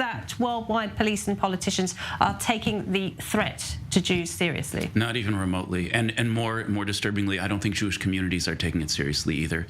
that worldwide police and politicians are taking the threat to Jews seriously? Not even remotely. And more disturbingly, I don't think Jewish communities are taking it seriously either.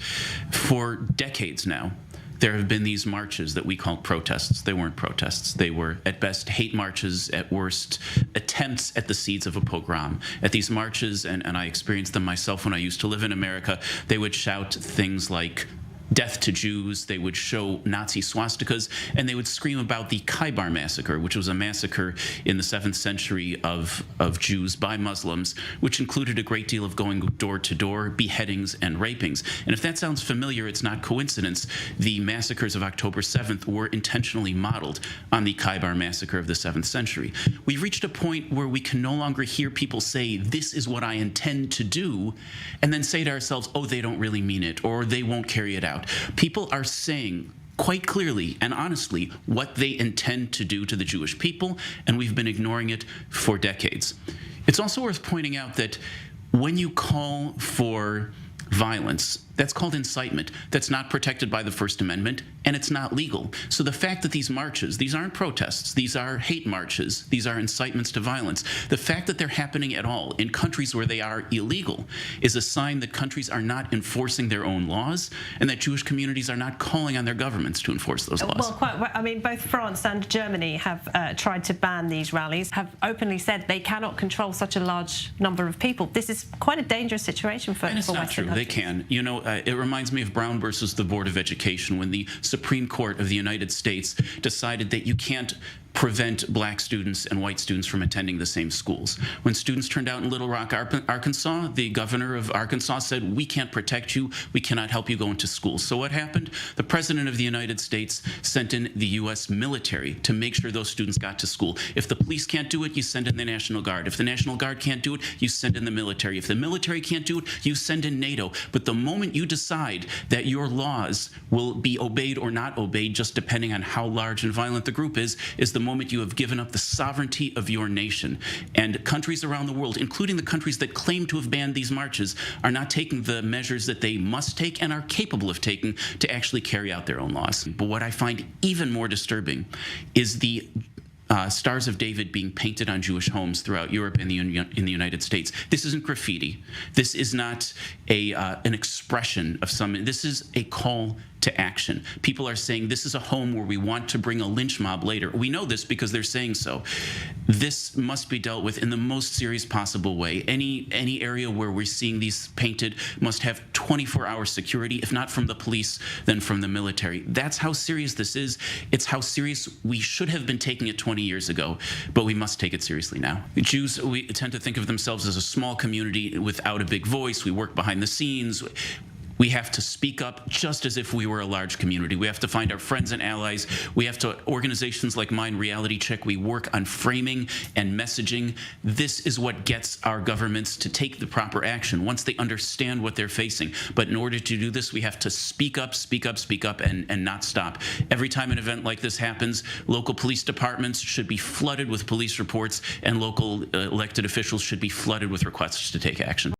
For decades now, there have been these marches that we call protests. They weren't protests. They were, at best, hate marches, at worst, attempts at the seeds of a pogrom. At these marches, and I experienced them myself when I used to live in America, they would shout things like, "Death to Jews," they would show Nazi swastikas, and they would scream about the Khaybar massacre, which was a massacre in the 7th century of Jews by Muslims, which included a great deal of going door to door, beheadings and rapings. And if that sounds familiar, it's not coincidence. The massacres of October 7th were intentionally modeled on the Khaybar massacre of the 7th century. We've reached a point where we can no longer hear people say, "This is what I intend to do," and then say to ourselves, "Oh, they don't really mean it," or "They won't carry it out." People are saying quite clearly and honestly what they intend to do to the Jewish people, and we've been ignoring it for decades. It's also worth pointing out that when you call for violence, that's called incitement. That's not protected by the First Amendment, and it's not legal. So the fact that these marches, these aren't protests, these are hate marches, these are incitements to violence, the fact that they're happening at all in countries where they are illegal is a sign that countries are not enforcing their own laws and that Jewish communities are not calling on their governments to enforce those laws. Well, I mean, both France and Germany have tried to ban these rallies, have openly said they cannot control such a large number of people. This is quite a dangerous situation for Western countries. True. They can. You know, it reminds me of Brown versus the Board of Education, when the Supreme Court of the United States decided that you can't prevent black students and white students from attending the same schools. When students turned out in Little Rock, Arkansas, the governor of Arkansas said, "We can't protect you, we cannot help you go into school." So what happened? The President of the United States sent in the US military to make sure those students got to school. If the police can't do it, you send in the National Guard. If the National Guard can't do it, you send in the military. If the military can't do it, you send in NATO. But the moment you decide that your laws will be obeyed or not obeyed, just depending on how large and violent the group is the moment you have given up the sovereignty of your nation. And countries around the world, including the countries that claim to have banned these marches, are not taking the measures that they must take and are capable of taking to actually carry out their own laws. But what I find even more disturbing is the Stars of David being painted on Jewish homes throughout Europe and in the United States. This isn't graffiti. This is not an expression of some. This is a call to action. People are saying this is a home where we want to bring a lynch mob later. We know this because they're saying so. This must be dealt with in the most serious possible way. Any area where we're seeing these painted must have 24-hour security, if not from the police, then from the military. That's how serious this is. It's how serious we should have been taking it 20 years ago, but we must take it seriously now. Jews, we tend to think of themselves as a small community without a big voice. We work behind the scenes. We have to speak up just as if we were a large community. We have to find our friends and allies. We have to, organizations like mine, Reality Check, we work on framing and messaging. This is what gets our governments to take the proper action once they understand what they're facing. But in order to do this, we have to speak up, speak up, speak up, and not stop. Every time an event like this happens, local police departments should be flooded with police reports, and local elected officials should be flooded with requests to take action.